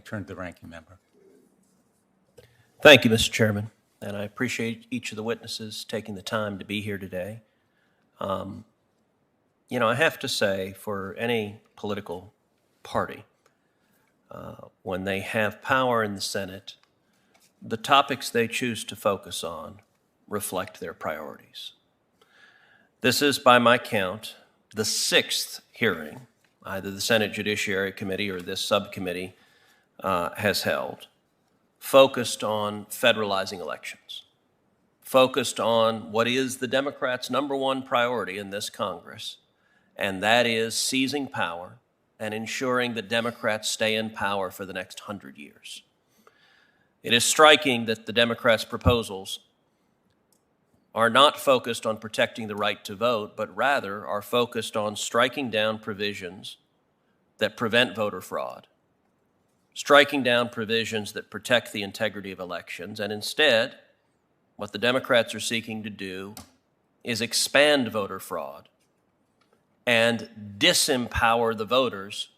turn to the ranking member. Thank you, Mr. Chairman, and I appreciate each of the witnesses taking the time to be here today. I have to say, for any political party, when they have power in the Senate, the topics they choose to focus on reflect their priorities. This is, by my count, the sixth hearing either the Senate Judiciary Committee or this subcommittee has held, focused on federalizing elections, focused on what is the Democrats' number one priority in this Congress, and that is seizing power and ensuring that Democrats stay in power for the next 100 years. It is striking that the Democrats' proposals are not focused on protecting the right to vote, but rather are focused on striking down provisions that prevent voter fraud, striking down provisions that protect the integrity of elections, and instead, what the Democrats are seeking to do is expand voter fraud and disempower the voters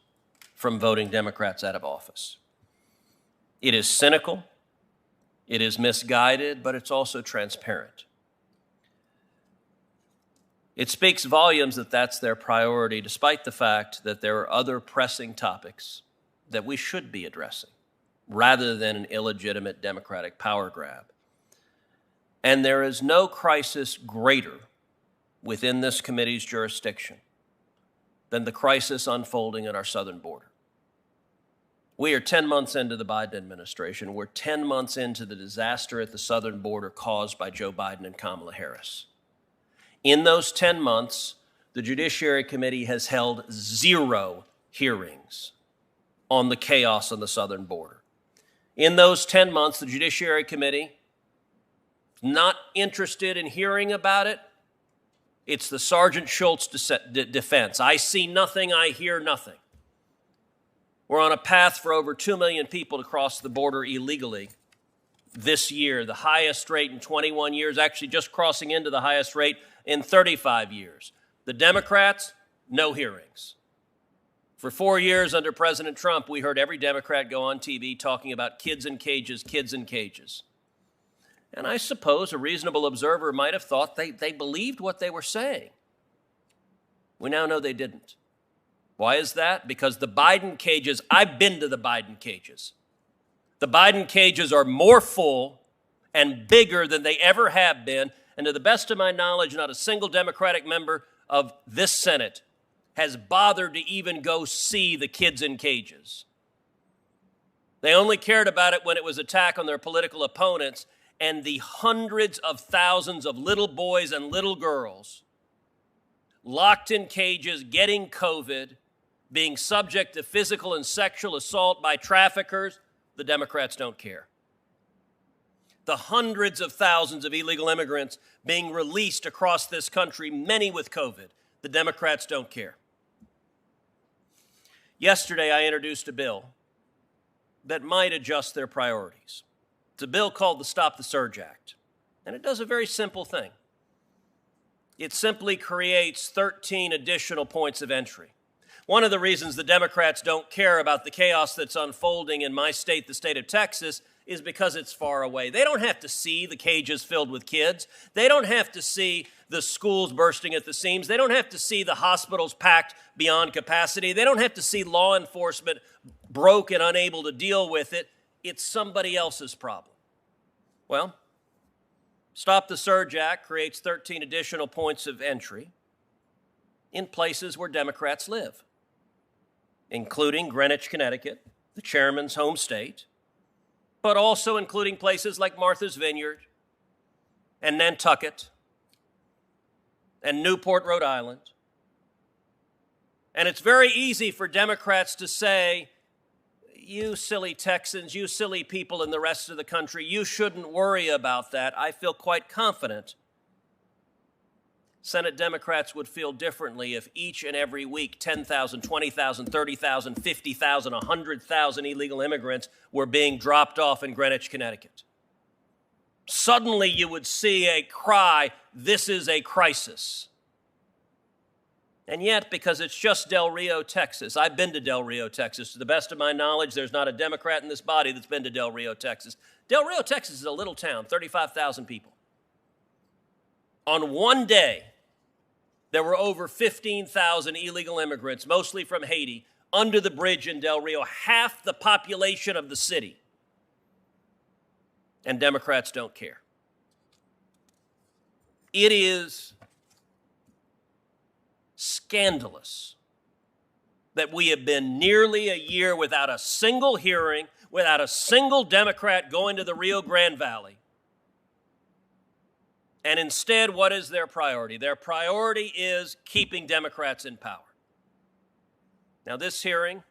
from voting Democrats out of office. It is cynical, it is misguided, but it's also transparent. It speaks volumes that that's their priority, despite the fact that there are other pressing topics that we should be addressing, rather than an illegitimate Democratic power grab. And there is no crisis greater within this committee's jurisdiction than the crisis unfolding at our southern border. We are 10 months into the Biden administration. We're 10 months into the disaster at the southern border caused by Joe Biden and Kamala Harris. In those 10 months, the Judiciary Committee has held 0 hearings on the chaos on the southern border. In those 10 months, the Judiciary Committee not interested in hearing about it. It's the Sergeant Schultz defense. I see nothing, I hear nothing. We're on a path for over 2 million people to cross the border illegally this year, the highest rate in 21 years, actually just crossing into the highest rate in 35 years. The Democrats, no hearings. For 4 years under President Trump, we heard every Democrat go on TV talking about kids in cages, kids in cages. And I suppose a reasonable observer might have thought they believed what they were saying. We now know they didn't. Why is that? Because the Biden cages, I've been to the Biden cages. The Biden cages are more full and bigger than they ever have been. And to the best of my knowledge, not a single Democratic member of this Senate has bothered to even go see the kids in cages. They only cared about it when it was an attack on their political opponents, and the hundreds of thousands of little boys and little girls locked in cages, getting COVID, being subject to physical and sexual assault by traffickers, the Democrats don't care. The hundreds of thousands of illegal immigrants being released across this country, many with COVID, the Democrats don't care. Yesterday, I introduced a bill that might adjust their priorities. It's a bill called the Stop the Surge Act, and it does a very simple thing. It simply creates 13 additional points of entry. One of the reasons the Democrats don't care about the chaos that's unfolding in my state, the state of Texas, is because it's far away. They don't have to see the cages filled with kids. They don't have to see the schools bursting at the seams. They don't have to see the hospitals packed beyond capacity. They don't have to see law enforcement broke and unable to deal with it. It's somebody else's problem. Well, Stop the Surge Act creates 13 additional points of entry in places where Democrats live, including Greenwich, Connecticut, the chairman's home state, but also including places like Martha's Vineyard and Nantucket and Newport, Rhode Island. And it's very easy for Democrats to say, you silly Texans, you silly people in the rest of the country, you shouldn't worry about that. I feel quite confident Senate Democrats would feel differently if each and every week 10,000, 20,000, 30,000, 50,000, 100,000 illegal immigrants were being dropped off in Greenwich, Connecticut. Suddenly you would see a cry, this is a crisis. And yet, because it's just Del Rio, Texas, I've been to Del Rio, Texas. To the best of my knowledge, there's not a Democrat in this body that's been to Del Rio, Texas. Del Rio, Texas is a little town, 35,000 people. On one day, there were over 15,000 illegal immigrants, mostly from Haiti, under the bridge in Del Rio, half the population of the city. And Democrats don't care. It is scandalous that we have been nearly a year without a single hearing, without a single Democrat going to the Rio Grande Valley. And instead, what is their priority? Their priority is keeping Democrats in power. Now, this hearing,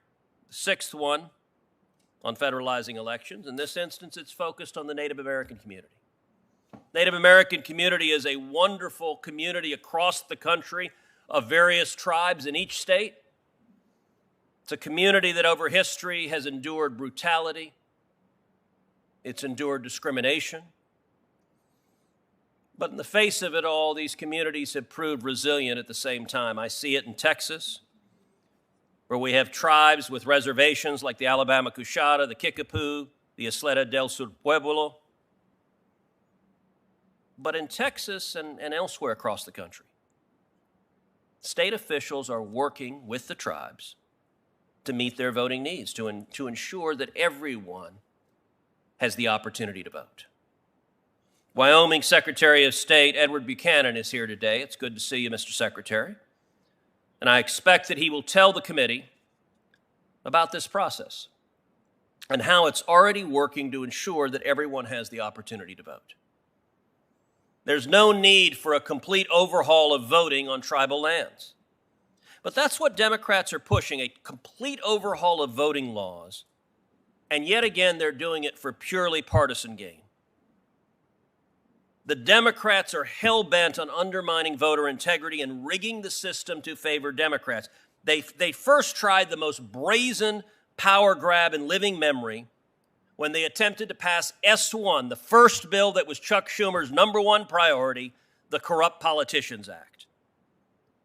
the sixth one on federalizing elections, in this instance, it's focused on the Native American community. Native American community is a wonderful community across the country of various tribes in each state. It's a community that over history has endured brutality. It's endured discrimination. But in the face of it all, these communities have proved resilient at the same time. I see it in Texas, where we have tribes with reservations like the Alabama Cushada, the Kickapoo, the Isleta del Sur Pueblo. But in Texas and elsewhere across the country, state officials are working with the tribes to meet their voting needs, to ensure that everyone has the opportunity to vote. Wyoming Secretary of State Edward Buchanan is here today. It's good to see you, Mr. Secretary. And I expect that he will tell the committee about this process and how it's already working to ensure that everyone has the opportunity to vote. There's no need for a complete overhaul of voting on tribal lands. But that's what Democrats are pushing, a complete overhaul of voting laws. And yet again, they're doing it for purely partisan gain. The Democrats are hell-bent on undermining voter integrity and rigging the system to favor Democrats. They first tried the most brazen power grab in living memory when they attempted to pass S1, the first bill that was Chuck Schumer's #1 priority, the Corrupt Politicians Act.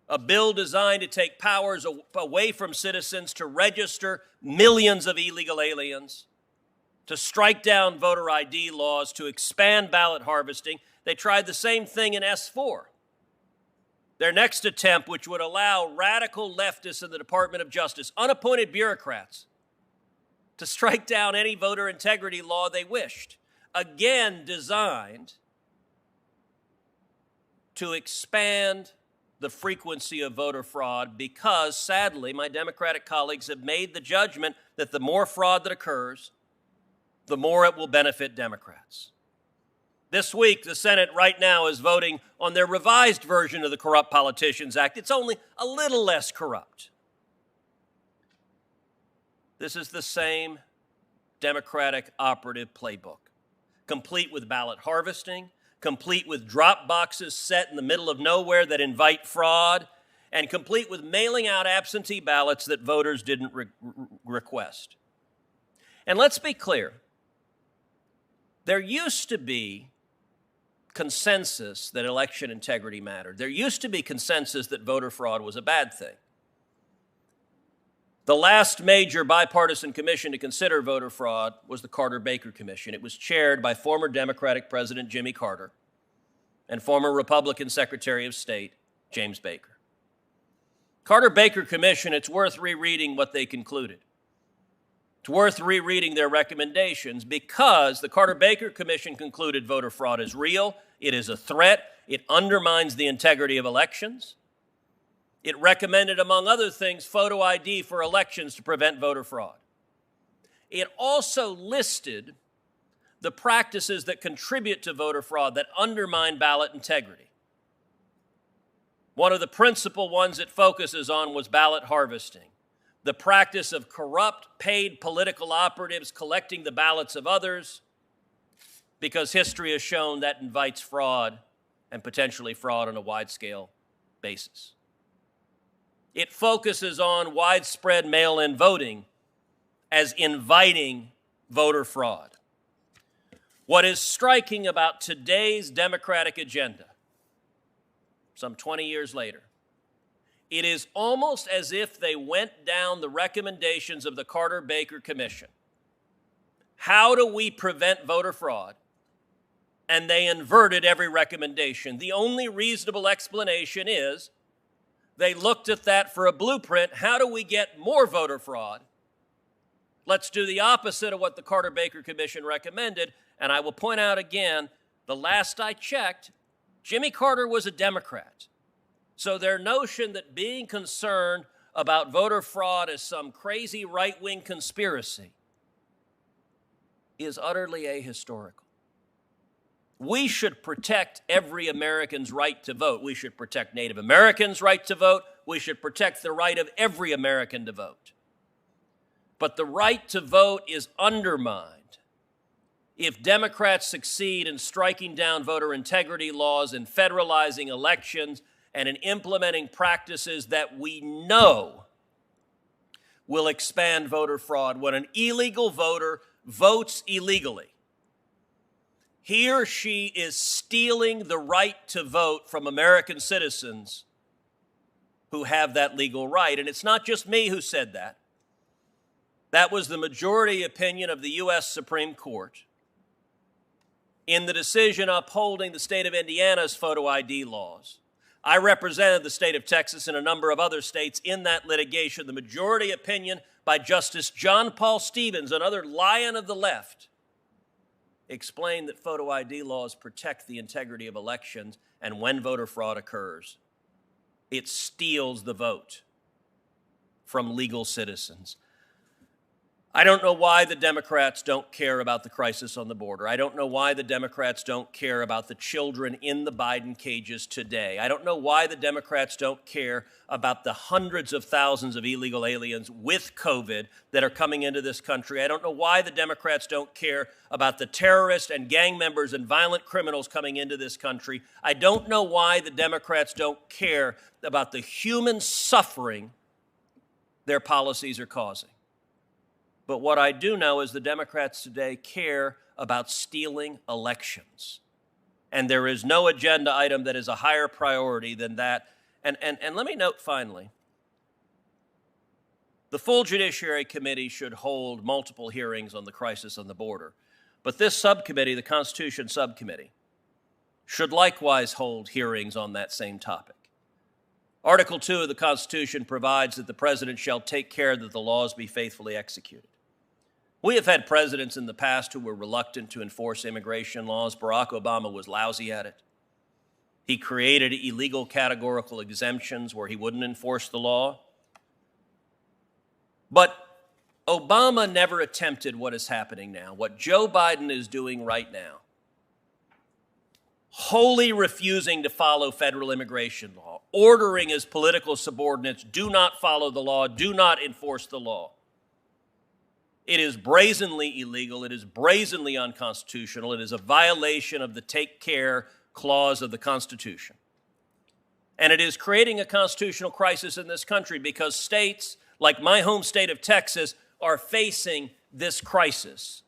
A bill designed to take powers away from citizens to register millions of illegal aliens, to strike down voter ID laws, to expand ballot harvesting. They tried the same thing in S4. Their next attempt, which would allow radical leftists in the Department of Justice, unappointed bureaucrats, to strike down any voter integrity law they wished, again designed to expand the frequency of voter fraud because, sadly, my Democratic colleagues have made the judgment that the more fraud that occurs, the more it will benefit Democrats. This week, the Senate right now is voting on their revised version of the Corrupt Politicians Act. It's only a little less corrupt. This is the same Democratic operative playbook, complete with ballot harvesting, complete with drop boxes set in the middle of nowhere that invite fraud, and complete with mailing out absentee ballots that voters didn't request. And let's be clear. There used to be consensus that election integrity mattered. There used to be consensus that voter fraud was a bad thing. The last major bipartisan commission to consider voter fraud was the Carter-Baker Commission. It was chaired by former Democratic President Jimmy Carter and former Republican Secretary of State James Baker. Carter-Baker Commission, it's worth rereading what they concluded. It's worth rereading their recommendations because the Carter-Baker Commission concluded voter fraud is real, it is a threat, it undermines the integrity of elections. It recommended, among other things, photo ID for elections to prevent voter fraud. It also listed the practices that contribute to voter fraud, that undermine ballot integrity. One of the principal ones it focuses on was ballot harvesting. The practice of corrupt, paid political operatives collecting the ballots of others, because history has shown that invites fraud and potentially fraud on a wide-scale basis. It focuses on widespread mail-in voting as inviting voter fraud. What is striking about today's Democratic agenda, some 20 years later, it is almost as if they went down the recommendations of the Carter-Baker Commission. How do we prevent voter fraud? And they inverted every recommendation. The only reasonable explanation is they looked at that for a blueprint. How do we get more voter fraud? Let's do the opposite of what the Carter-Baker Commission recommended. And I will point out again, the last I checked, Jimmy Carter was a Democrat. So their notion that being concerned about voter fraud is some crazy right-wing conspiracy is utterly ahistorical. We should protect every American's right to vote. We should protect Native Americans' right to vote. We should protect the right of every American to vote. But the right to vote is undermined if Democrats succeed in striking down voter integrity laws and federalizing elections and in implementing practices that we know will expand voter fraud. When an illegal voter votes illegally, he or she is stealing the right to vote from American citizens who have that legal right. And it's not just me who said that. That was the majority opinion of the U.S. Supreme Court in the decision upholding the state of Indiana's photo ID laws. I represented the state of Texas and a number of other states in that litigation. The majority opinion by Justice John Paul Stevens, another lion of the left, explained that photo ID laws protect the integrity of elections, and when voter fraud occurs, it steals the vote from legal citizens. I don't know why the Democrats don't care about the crisis on the border. I don't know why the Democrats don't care about the children in the Biden cages today. I don't know why the Democrats don't care about the hundreds of thousands of illegal aliens with COVID that are coming into this country. I don't know why the Democrats don't care about the terrorists and gang members and violent criminals coming into this country. I don't know why the Democrats don't care about the human suffering their policies are causing. But what I do know is the Democrats today care about stealing elections. And there is no agenda item that is a higher priority than that. And let me note finally, the full Judiciary Committee should hold multiple hearings on the crisis on the border. But this subcommittee, the Constitution Subcommittee, should likewise hold hearings on that same topic. Article 2 of the Constitution provides that the president shall take care that the laws be faithfully executed. We have had presidents in the past who were reluctant to enforce immigration laws. Barack Obama was lousy at it. He created illegal categorical exemptions where he wouldn't enforce the law. But Obama never attempted what is happening now, what Joe Biden is doing right now, wholly refusing to follow federal immigration law, ordering his political subordinates, do not follow the law, do not enforce the law. It is brazenly illegal. It is brazenly unconstitutional. It is a violation of the Take Care Clause of the Constitution. And it is creating a constitutional crisis in this country because states like my home state of Texas are facing this crisis.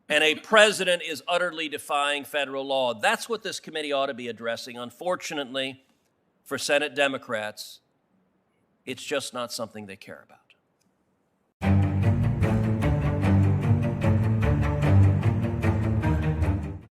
And a president is utterly defying federal law. That's what this committee ought to be addressing. Unfortunately, for Senate Democrats, it's just not something they care about.